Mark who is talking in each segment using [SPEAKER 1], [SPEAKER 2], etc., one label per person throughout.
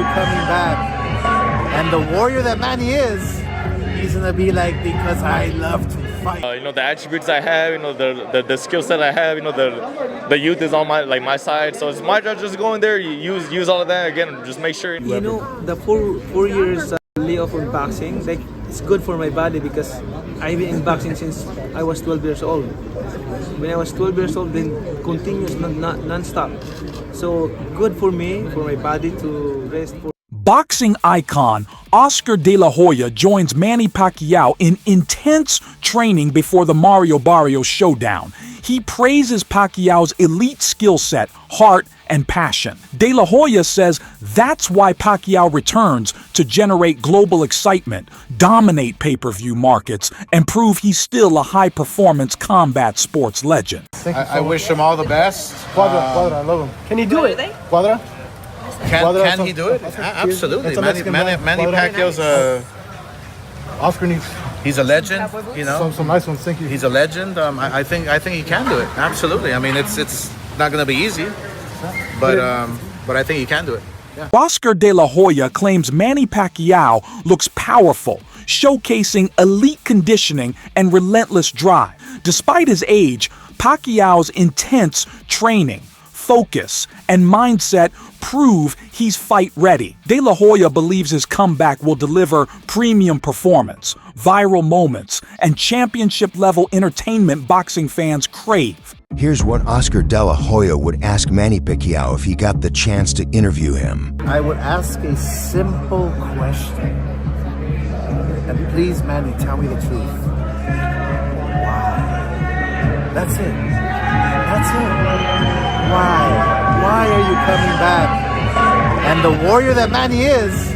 [SPEAKER 1] you coming back? And the warrior that Manny is, he's gonna be like, because I love to fight.
[SPEAKER 2] The attributes I have, the skill set I have, the youth is on my side. So it's my job just go in there, use all of that again, just make sure.
[SPEAKER 3] The four years layoff on boxing, like it's good for my body because I've been in boxing since I was 12 years old. When I was 12 years old, then continuous non-stop. So good for me, for my body to rest for.
[SPEAKER 4] Boxing icon Oscar De La Hoya joins Manny Pacquiao in intense training before the Mario Barrios showdown. He praises Pacquiao's elite skill set, heart, and passion. De La Hoya says that's why Pacquiao returns to generate global excitement, dominate pay-per-view markets, and prove he's still a high-performance combat sports legend.
[SPEAKER 5] I wish him all the best.
[SPEAKER 1] Quadra, I love him.
[SPEAKER 3] Can he do it?
[SPEAKER 1] Quadra?
[SPEAKER 5] Can he do it? Absolutely. Manny Pacquiao's
[SPEAKER 1] Oscar needs
[SPEAKER 5] he's a legend.
[SPEAKER 1] some nice ones. Thank you.
[SPEAKER 5] He's a legend. I think he can do it. Absolutely. I mean, it's not going to be easy, but I think he can do it. Yeah.
[SPEAKER 4] Oscar De La Hoya claims Manny Pacquiao looks powerful, showcasing elite conditioning and relentless drive. Despite his age, Pacquiao's intense training, focus, and mindset prove he's fight ready. De La Hoya believes his comeback will deliver premium performance, viral moments, and championship-level entertainment boxing fans crave.
[SPEAKER 6] Here's what Oscar De La Hoya would ask Manny Pacquiao if he got the chance to interview him.
[SPEAKER 1] I would ask a simple question. And please, Manny, tell me the truth. Why? That's it. That's it. Why? Why are you coming back? And the warrior that Manny is,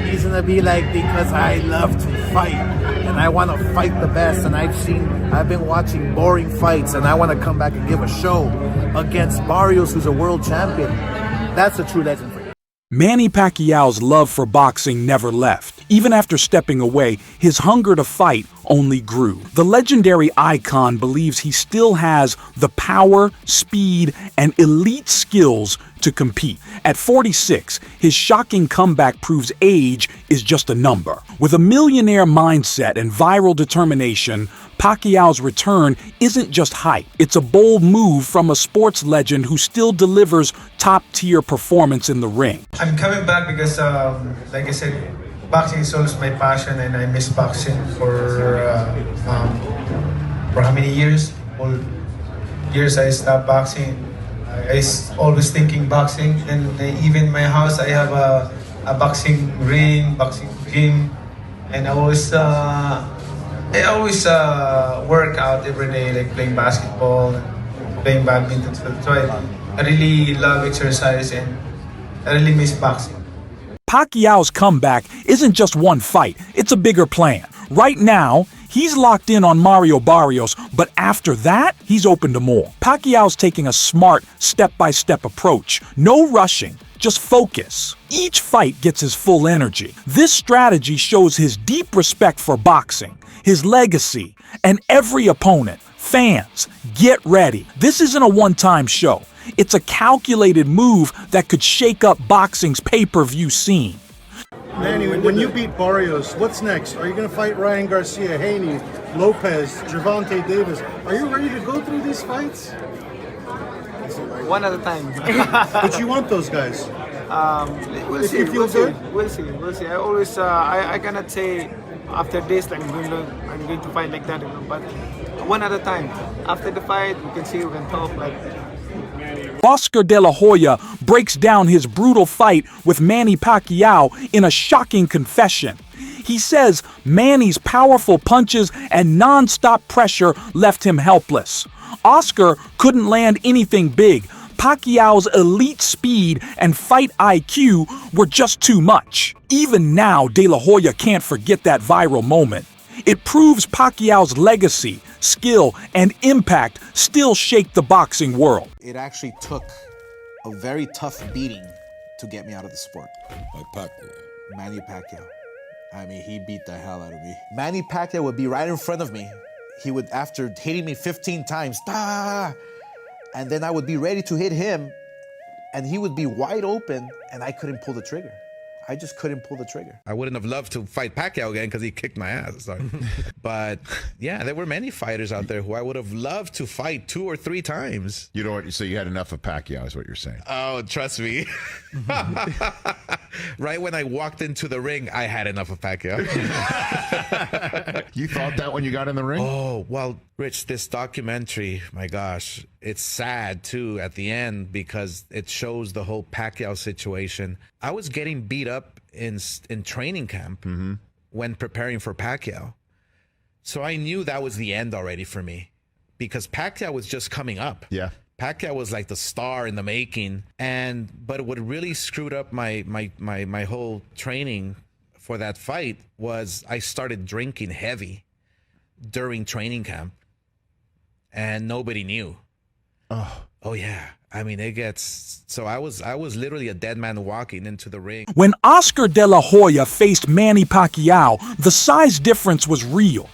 [SPEAKER 1] he's gonna be like, because I love to fight and I want to fight the best. And I've been watching boring fights, and I want to come back and give a show against Barrios, who's a world champion. That's a true legend for you.
[SPEAKER 4] Manny Pacquiao's love for boxing never left. Even after stepping away, his hunger to fight only grew. The legendary icon believes he still has the power, speed, and elite skills to compete. At 46, his shocking comeback proves age is just a number. With a millionaire mindset and viral determination, Pacquiao's return isn't just hype. It's a bold move from a sports legend who still delivers top-tier performance in the ring.
[SPEAKER 7] I'm coming back because, like I said, boxing is always my passion, and I miss boxing for how many years? All years I stopped boxing. I always thinking boxing, and even in my house I have a boxing ring, boxing gym, and I always work out every day, like playing basketball, playing badminton. So I really love exercise, and I really miss boxing.
[SPEAKER 4] Pacquiao's comeback isn't just one fight, it's a bigger plan. Right now, he's locked in on Mario Barrios, but after that, he's open to more. Pacquiao's taking a smart, step-by-step approach. No rushing, just focus. Each fight gets his full energy. This strategy shows his deep respect for boxing, his legacy, and every opponent. Fans, get ready. This isn't a one-time show. It's a calculated move that could shake up boxing's pay-per-view scene.
[SPEAKER 1] Manny, when you beat Barrios, what's next? Are you going to fight Ryan Garcia, Haney, Lopez, Gervonta Davis? Are you ready to go through these fights?
[SPEAKER 3] One at a time.
[SPEAKER 1] But you want those guys.
[SPEAKER 3] We'll
[SPEAKER 1] If
[SPEAKER 3] see.
[SPEAKER 1] you feel good?
[SPEAKER 3] We'll see. I always, I cannot say after this, like I'm going to fight like that, but one at a time. After the fight, we can see, we can talk like.
[SPEAKER 4] Oscar De La Hoya breaks down his brutal fight with Manny Pacquiao in a shocking confession. He says Manny's powerful punches and non-stop pressure left him helpless. Oscar couldn't land anything big. Pacquiao's elite speed and fight IQ were just too much. Even now, De La Hoya can't forget that viral moment. It proves Pacquiao's legacy, skill, and impact still shake the boxing world.
[SPEAKER 8] It actually took a very tough beating to get me out of the sport.
[SPEAKER 9] Like Pacquiao.
[SPEAKER 8] Manny Pacquiao. I mean, he beat the hell out of me. Manny Pacquiao would be right in front of me. He would, after hitting me 15 times, and then I would be ready to hit him, and he would be wide open, and I couldn't pull the trigger. I just couldn't pull the trigger. I wouldn't have loved to fight Pacquiao again because he kicked my ass. Sorry. But yeah, there were many fighters out there who I would have loved to fight 2 or 3 times.
[SPEAKER 9] You know what? So you had enough of Pacquiao, is what you're saying.
[SPEAKER 8] Oh, trust me. Right when I walked into the ring, I had enough of Pacquiao.
[SPEAKER 9] You thought that when you got in the ring?
[SPEAKER 8] Oh, well, Rich, this documentary, my gosh, it's sad too at the end because it shows the whole Pacquiao situation. I was getting beat up in training camp when preparing for Pacquiao. So I knew that was the end already for me because Pacquiao was just coming up.
[SPEAKER 9] Yeah.
[SPEAKER 8] Pacquiao was like the star in the making. But what really screwed up my whole training for that fight was I started drinking heavy during training camp and nobody knew. Oh yeah. I mean, it gets so I was literally a dead man walking into the ring.
[SPEAKER 4] When Oscar De La Hoya faced Manny Pacquiao, the size difference was real.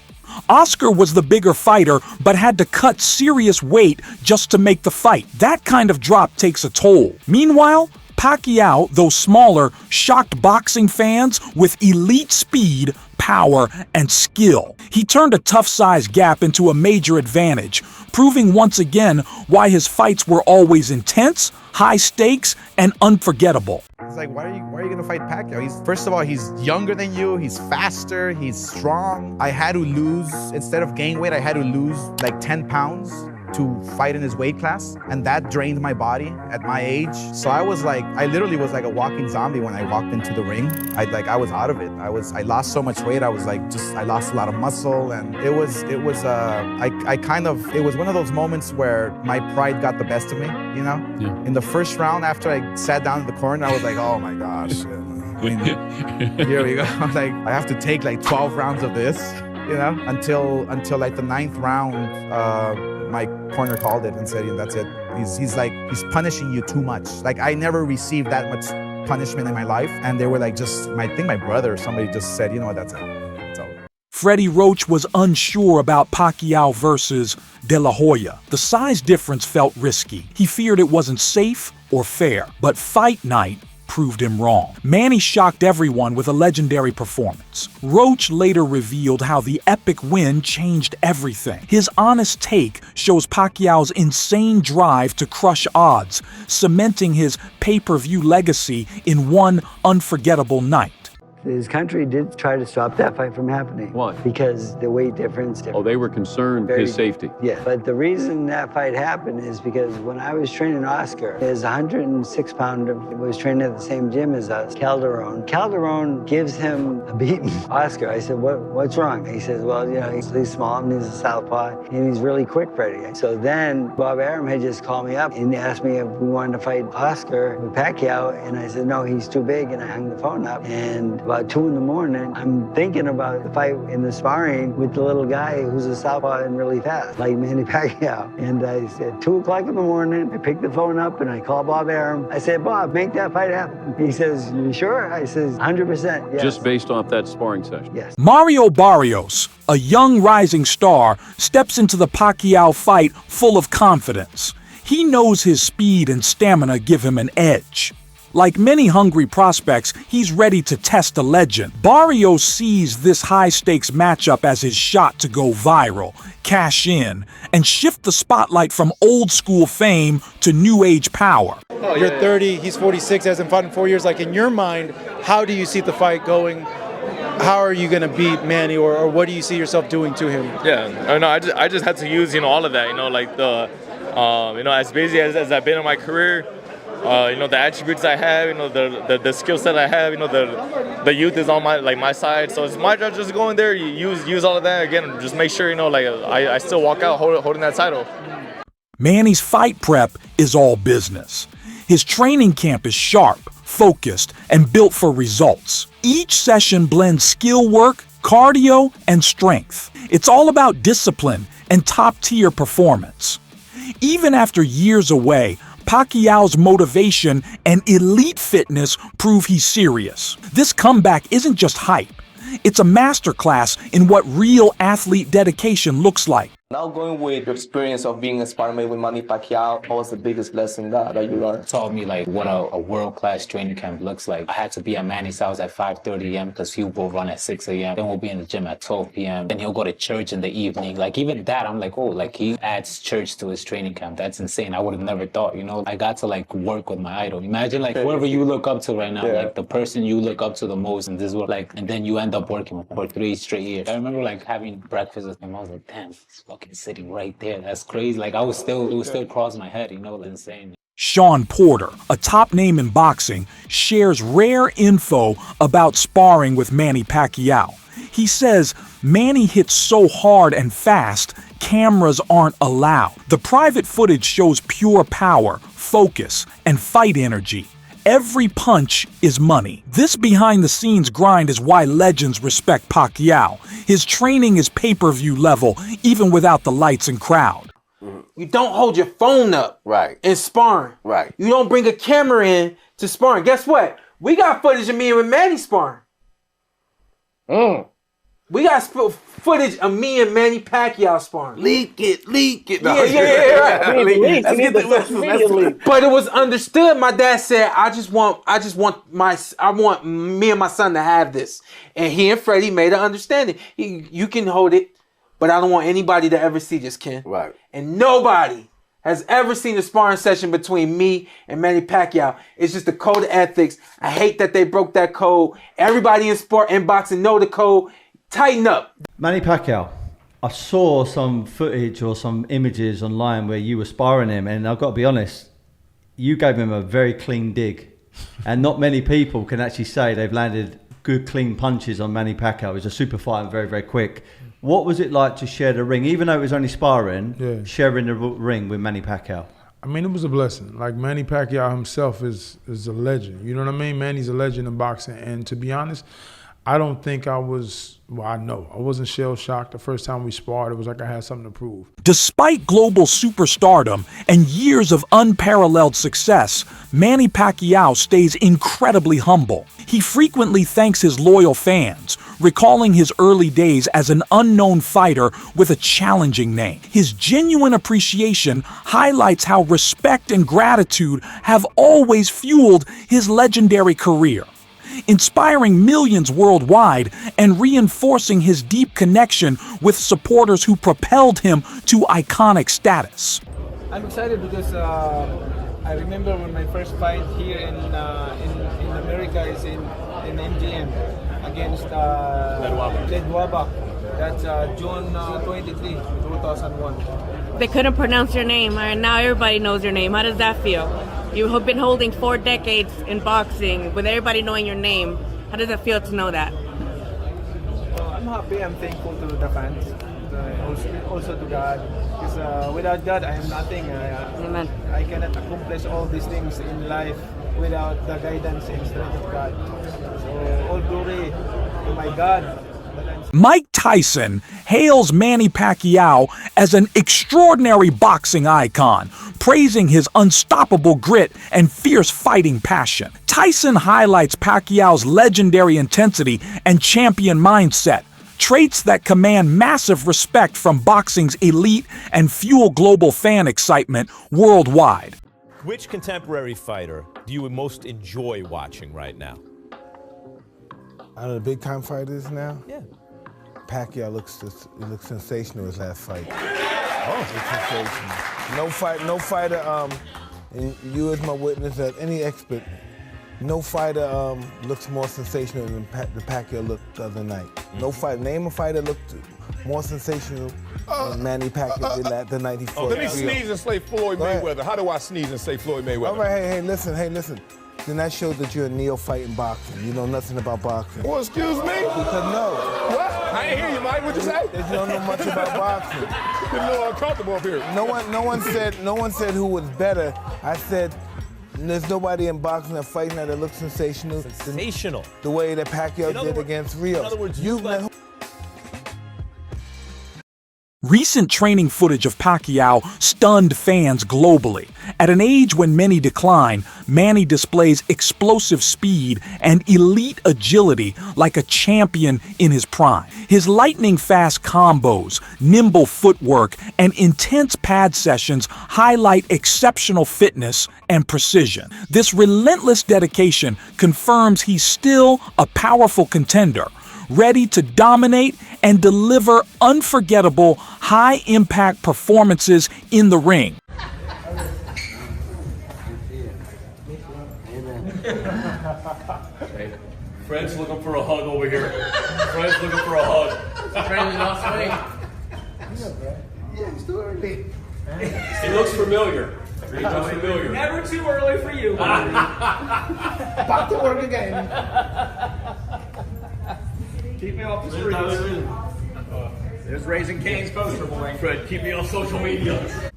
[SPEAKER 4] Oscar was the bigger fighter, but had to cut serious weight just to make the fight. That kind of drop takes a toll. Meanwhile, Pacquiao, though smaller, shocked boxing fans with elite speed, power, and skill. He turned a tough size gap into a major advantage, proving once again why his fights were always intense, high stakes, and unforgettable.
[SPEAKER 8] It's like, why are you gonna fight Pacquiao? First of all, he's younger than you, he's faster, he's strong. I had to lose, instead of gain weight, I had to lose like 10 pounds to fight in his weight class, and that drained my body at my age. So I literally was like a walking zombie when I walked into the ring. I was out of it. I lost so much weight. I was like, I lost a lot of muscle, and it was one of those moments where my pride got the best of me, you know? Yeah. In the first round, after I sat down in the corner, I was like, oh my gosh. I mean, here we go. Like, I have to take like 12 rounds of this, you know, until like the 9th round, my corner called it and said, that's it. He's punishing you too much. Like, I never received that much punishment in my life. And they were like, I think my brother or somebody just said, you know what, that's it. It's over.
[SPEAKER 4] Freddie Roach was unsure about Pacquiao versus De La Hoya. The size difference felt risky. He feared it wasn't safe or fair. But fight night proved him wrong. Manny shocked everyone with a legendary performance. Roach later revealed how the epic win changed everything. His honest take shows Pacquiao's insane drive to crush odds, cementing his pay-per-view legacy in one unforgettable night.
[SPEAKER 10] His country did try to stop that fight from happening.
[SPEAKER 11] Why?
[SPEAKER 10] Because the weight difference.
[SPEAKER 11] Oh, they were concerned his safety.
[SPEAKER 10] Yeah, but the reason that fight happened is because when I was training Oscar, his 106-pounder was training at the same gym as us, Calderon. Calderon gives him a beating. Oscar, I said, what's wrong? He says, well, you know, he's small and he's a southpaw and he's really quick, Freddie. So then Bob Arum had just called me up and asked me if we wanted to fight Oscar with Pacquiao, and I said, no, he's too big, and I hung the phone up. And about 2 in the morning, I'm thinking about the fight in the sparring with the little guy who's a southpaw and really fast, like Manny Pacquiao. And I said, 2 o'clock in the morning, I picked the phone up and I called Bob Arum. I said, Bob, make that fight happen. He says, you sure? I says, 100%, yes.
[SPEAKER 11] Just based off that sparring session?
[SPEAKER 10] Yes.
[SPEAKER 4] Mario Barrios, a young rising star, steps into the Pacquiao fight full of confidence. He knows his speed and stamina give him an edge. Like many hungry prospects, he's ready to test a legend. Barrios sees this high-stakes matchup as his shot to go viral, cash in, and shift the spotlight from old-school fame to new-age power.
[SPEAKER 12] You're 30, he's 46, hasn't fought in 4 years. Like, in your mind, how do you see the fight going? How are you going to beat Manny, or what do you see yourself doing to him?
[SPEAKER 2] Yeah, no, I just had to use, all of that, like the, as busy as I've been in my career, the attributes I have, the skill set I have, the youth is on my side. So it's my job just to go in there, use all of that again, just make sure, I still walk out holding that title.
[SPEAKER 4] Manny's fight prep is all business. His training camp is sharp, focused, and built for results. Each session blends skill work, cardio, and strength. It's all about discipline and top-tier performance. Even after years away, Pacquiao's motivation and elite fitness prove he's serious. This comeback isn't just hype. It's a masterclass in what real athlete dedication looks like.
[SPEAKER 13] Now going with your experience of being a sparring mate with Manny Pacquiao, what was the biggest lesson that you learned?
[SPEAKER 14] Taught me like what a world-class training camp looks like. I had to be at Manny's house at 5:30 a.m. because he will run at 6 a.m. Then we'll be in the gym at 12 p.m. Then he'll go to church in the evening. Like even that, I'm like, oh, like he adds church to his training camp. That's insane. I would have never thought, you know. I got to like work with my idol. Imagine like whoever you look up to right now, like the person you look up to the most in this world, like, and then you end up working with him for 3 straight years. I remember like having breakfast with him. I was like, damn, he's fucking sitting right there. That's crazy. Like it would still cross my head, you know, insane.
[SPEAKER 4] Sean Porter, a top name in boxing, shares rare info about sparring with Manny Pacquiao. He says Manny hits so hard and fast, cameras aren't allowed. The private footage shows pure power, focus, and fight energy. Every punch is money. This behind-the-scenes grind is why legends respect Pacquiao. His training is pay-per-view level, even without the lights and crowd.
[SPEAKER 15] You don't hold your phone up in sparring. You don't bring a camera in to sparring. Guess what? We got footage of me and Manny sparring. We got footage of me and Manny Pacquiao sparring. Leak it.
[SPEAKER 13] No.
[SPEAKER 15] Yeah, right.
[SPEAKER 13] Let's get the
[SPEAKER 15] But it was understood. My dad said, I want me and my son to have this. And he and Freddie made an understanding. You can hold it, but I don't want anybody to ever see this, Ken.
[SPEAKER 13] Right.
[SPEAKER 15] And nobody has ever seen a sparring session between me and Manny Pacquiao. It's just a code of ethics. I hate that they broke that code. Everybody in sport and boxing know the code. Tighten up.
[SPEAKER 16] Manny Pacquiao, I saw some footage or some images online where you were sparring him, and I've got to be honest, you gave him a very clean dig. And not many people can actually say they've landed good, clean punches on Manny Pacquiao. He's a super fighter and very, very quick. What was it like to share the ring, even though it was only sparring, sharing the ring with Manny Pacquiao?
[SPEAKER 17] I mean, it was a blessing. Like, Manny Pacquiao himself is a legend. You know what I mean? Manny's a legend in boxing. And to be honest, I don't think I wasn't shell-shocked the first time we sparred. It was like I had something to prove.
[SPEAKER 4] Despite global superstardom and years of unparalleled success, Manny Pacquiao stays incredibly humble. He frequently thanks his loyal fans, recalling his early days as an unknown fighter with a challenging name. His genuine appreciation highlights how respect and gratitude have always fueled his legendary career, inspiring millions worldwide and reinforcing his deep connection with supporters who propelled him to iconic status.
[SPEAKER 3] I'm excited because I remember when my first fight here in America is in MGM against Ledwaba. That's June 23, 2001.
[SPEAKER 18] They couldn't pronounce your name, and now everybody knows your name. How does that feel? You have been holding 4 decades in boxing with everybody knowing your name. How does it feel to know that?
[SPEAKER 3] I'm happy. I'm thankful to the fans, also to God. Because without God, I am nothing.
[SPEAKER 18] Amen.
[SPEAKER 3] I cannot accomplish all these things in life without the guidance and strength of God. So all glory to my God.
[SPEAKER 4] Mike Tyson hails Manny Pacquiao as an extraordinary boxing icon, praising his unstoppable grit and fierce fighting passion. Tyson highlights Pacquiao's legendary intensity and champion mindset, traits that command massive respect from boxing's elite and fuel global fan excitement worldwide.
[SPEAKER 19] Which contemporary fighter do you most enjoy watching right now?
[SPEAKER 20] Out of the big-time fighters now?
[SPEAKER 19] Yeah.
[SPEAKER 20] Pacquiao looks sensational his last fight. Oh, it's sensational. No fighter, and you as my witness, as any expert, no fighter looks more sensational than the Pacquiao looked the other night. No fighter, name a fighter looked more sensational than Manny Pacquiao did the night he fought.
[SPEAKER 9] Let me sneeze and say Floyd Mayweather. How do I sneeze and say Floyd Mayweather?
[SPEAKER 20] All right, hey, listen. Then that shows that you're a neophyte in boxing. You know nothing about boxing.
[SPEAKER 9] Well, excuse me?
[SPEAKER 20] Because no.
[SPEAKER 9] What? I ain't hear you, Mike. What'd you say?
[SPEAKER 20] You don't know much about boxing.
[SPEAKER 9] Getting a little uncomfortable up here.
[SPEAKER 20] No one said who was better. I said there's nobody in boxing that fights now that looks sensational.
[SPEAKER 19] Sensational.
[SPEAKER 20] The way that Pacquiao did against Rio.
[SPEAKER 19] In other words,
[SPEAKER 20] you've
[SPEAKER 4] Recent training footage of Pacquiao stunned fans globally. At an age when many decline, Manny displays explosive speed and elite agility like a champion in his prime. His lightning-fast combos, nimble footwork, and intense pad sessions highlight exceptional fitness and precision. This relentless dedication confirms he's still a powerful contender, ready to dominate and deliver unforgettable, high-impact performances in the ring.
[SPEAKER 21] Fred's looking for a hug over here. Fred's looking for a hug. Fred is not swing.
[SPEAKER 7] Yeah, he's doing everything.
[SPEAKER 21] He looks familiar. He looks familiar.
[SPEAKER 22] Never too early for you.
[SPEAKER 7] Back to work again.
[SPEAKER 22] Keep me off the streets. There's Raising Cane's poster boy.
[SPEAKER 21] Fred, keep me on social media.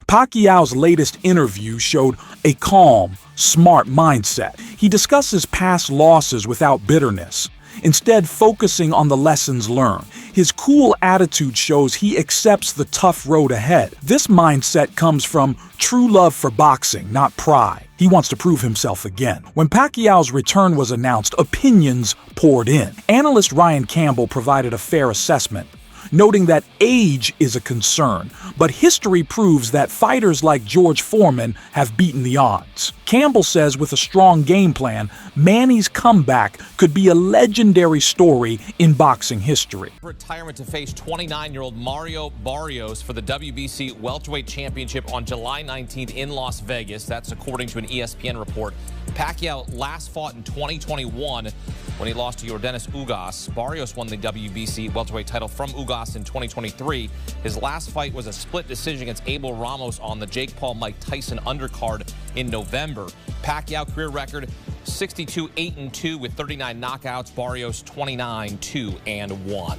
[SPEAKER 4] Pacquiao's latest interview showed a calm, smart mindset. He discusses past losses without bitterness, instead focusing on the lessons learned. His cool attitude shows he accepts the tough road ahead. This mindset comes from true love for boxing, not pride. He wants to prove himself again. When Pacquiao's return was announced, opinions poured in. Analyst Ryan Campbell provided a fair assessment, noting that age is a concern, but history proves that fighters like George Foreman have beaten the odds. Campbell says with a strong game plan, Manny's comeback could be a legendary story in boxing history.
[SPEAKER 23] Retirement to face 29-year-old Mario Barrios for the WBC Welterweight Championship on July 19th in Las Vegas. That's according to an ESPN report. Pacquiao last fought in 2021 when he lost to Yordenis Ugas. Barrios won the WBC welterweight title from Ugas in 2023. His last fight was a split decision against Abel Ramos on the Jake Paul-Mike Tyson undercard in November. Pacquiao career record 62-8-2 with 39 knockouts. Barrios 29-2-1.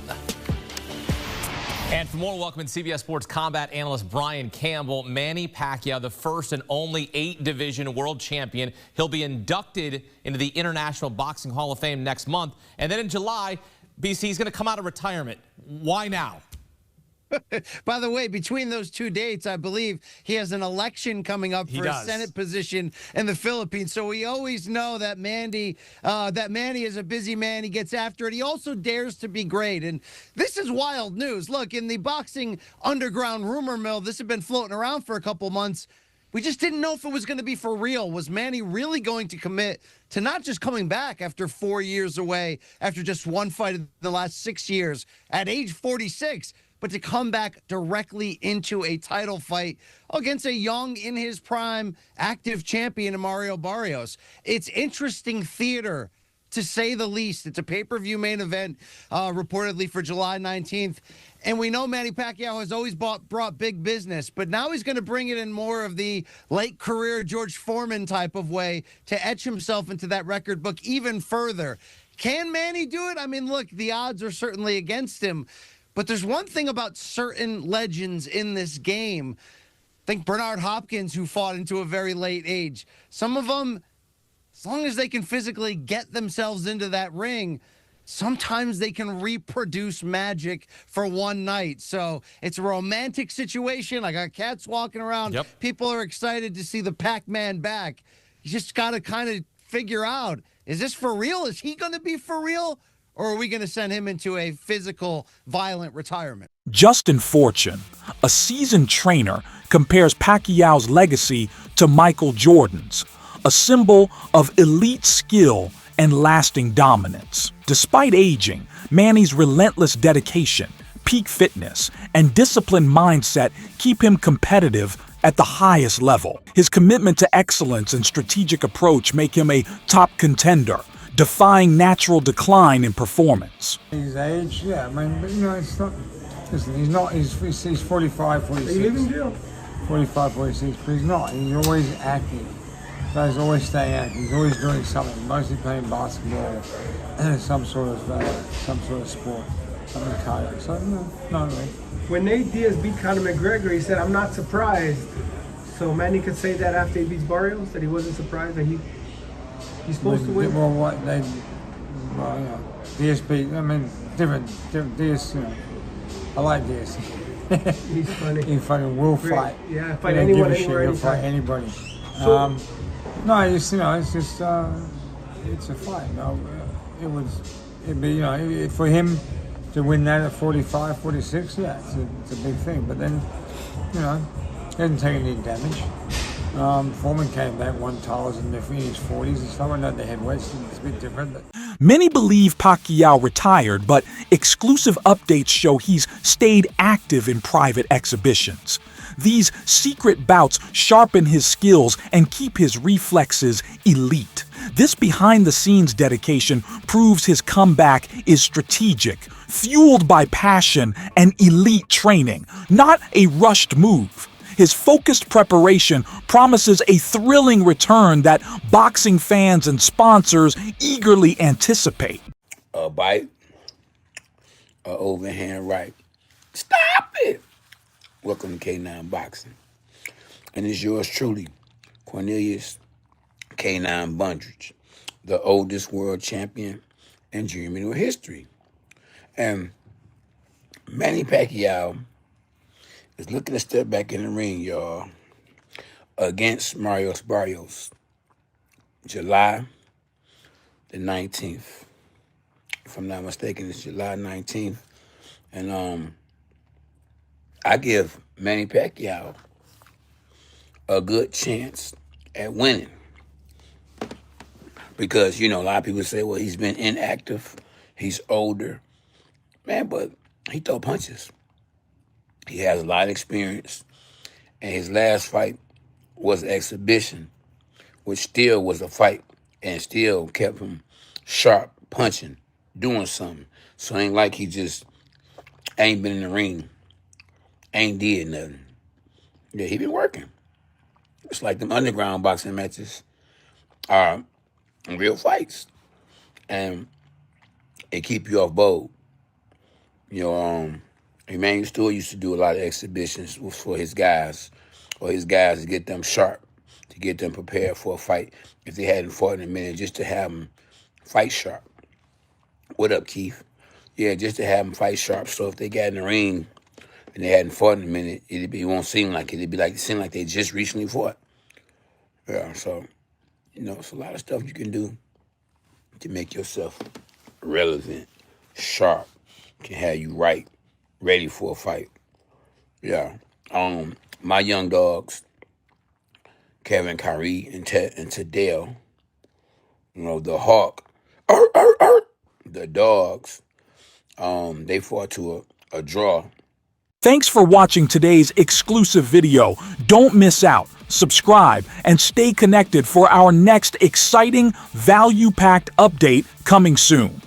[SPEAKER 23] And for more, welcome in CBS Sports combat analyst Brian Campbell. Manny Pacquiao, the first and only 8-division world champion. He'll be inducted into the International Boxing Hall of Fame next month. And then in July, BC, he's going to come out of retirement. Why now?
[SPEAKER 24] By the way, between those two dates, I believe he has an election coming up for a Senate position in the Philippines. So we always know that Manny is a busy man. He gets after it. He also dares to be great. And this is wild news. Look, in the boxing underground rumor mill, this had been floating around for a couple months. We just didn't know if it was going to be for real. Was Manny really going to commit to not just coming back after 4 years away, after just one fight in the last 6 years, at age 46, but to come back directly into a title fight against a young, in his prime, active champion, Mario Barrios? It's interesting theater, to say the least. It's a pay-per-view main event, reportedly for July 19th. And we know Manny Pacquiao has always brought big business, but now he's going to bring it in more of the late career George Foreman type of way to etch himself into that record book even further. Can Manny do it? I mean, look, the odds are certainly against him. But there's one thing about certain legends in this game. Think Bernard Hopkins, who fought into a very late age. Some of them, as long as they can physically get themselves into that ring, sometimes they can reproduce magic for one night. So it's a romantic situation. I got cats walking around.
[SPEAKER 23] Yep.
[SPEAKER 24] People are excited to see the Pac-Man back. You just got to kind of figure out, is this for real? Is he going to be for real? Or are we going to send him into a physical, violent retirement?
[SPEAKER 4] Justin Fortune, a seasoned trainer, compares Pacquiao's legacy to Michael Jordan's, a symbol of elite skill and lasting dominance. Despite aging, Manny's relentless dedication, peak fitness, and disciplined mindset keep him competitive at the highest level. His commitment to excellence and strategic approach make him a top contender, defying natural decline in performance.
[SPEAKER 25] His age, yeah, I mean, but it's not, listen, he's 45, 46.
[SPEAKER 22] Living deal.
[SPEAKER 25] 45, 46, but he's not. He's always active. So he's always staying active. He's always doing something, mostly playing basketball, some sort of sport, something cardio. So, no, not really.
[SPEAKER 22] When Nate Diaz beat Conor McGregor, he said, "I'm not surprised." So Manny could say that after he beats Barrios, that he wasn't surprised that he
[SPEAKER 3] He's supposed to win.
[SPEAKER 25] Well, what they, well, you know, DSP. I mean, different DS. You know, I like DSP.
[SPEAKER 3] He's funny.
[SPEAKER 25] He fucking will fight.
[SPEAKER 3] Yeah, fight
[SPEAKER 25] He don't
[SPEAKER 3] anyone,
[SPEAKER 25] give a shit.
[SPEAKER 3] anywhere,
[SPEAKER 25] He'll fight
[SPEAKER 3] anytime.
[SPEAKER 25] anybody.
[SPEAKER 3] So-
[SPEAKER 25] No, it's, you know, it's just it's a fight. You know, it'd be, you know, for him to win that at 45, 46. Yeah, it's a big thing. But then, you know, he didn't take any damage. Foreman came back, won titles in his 40s and stuff. I know the heavyweights, it's a bit different. But
[SPEAKER 4] Many believe Pacquiao retired, but exclusive updates show he's stayed active in private exhibitions. These secret bouts sharpen his skills and keep his reflexes elite. This behind-the-scenes dedication proves his comeback is strategic, fueled by passion and elite training, not a rushed move. His focused preparation promises a thrilling return that boxing fans and sponsors eagerly anticipate.
[SPEAKER 1] A bite, a overhand right. Stop it! Welcome to K9 Boxing. And it's yours truly, Cornelius K9 Bundridge, the oldest world champion in junior middleweight history. And Manny Pacquiao is looking to step back in the ring, y'all, against Mario Barrios, July the 19th. If I'm not mistaken, it's July 19th. And I give Manny Pacquiao a good chance at winning. Because, you know, a lot of people say, well, he's been inactive, he's older. Man, but he throw punches. He has a lot of experience. And his last fight was an exhibition, which still was a fight and still kept him sharp, punching, doing something. So it ain't like he just ain't been in the ring, ain't did nothing. Yeah, he been working. It's like them underground boxing matches are real fights. And it keep you off bold. You know, Emmanuel Stewart used to do a lot of exhibitions for his guys, or his guys to get them sharp, to get them prepared for a fight if they hadn't fought in a minute, just to have them fight sharp. What up, Keith? Yeah, just to have them fight sharp, so if they got in the ring and they hadn't fought in a minute, it won't seem like it. It'd be like it seemed like they just recently fought. Yeah, so, you know, it's a lot of stuff you can do to make yourself relevant, sharp, can have you right, ready for a fight. Yeah. My young dogs, Kevin, Kyrie, and Tadell, you know, the Hawk, the dogs, they fought to a draw.
[SPEAKER 4] Thanks for watching today's exclusive video. Don't miss out. Subscribe and stay connected for our next exciting, value-packed update coming soon.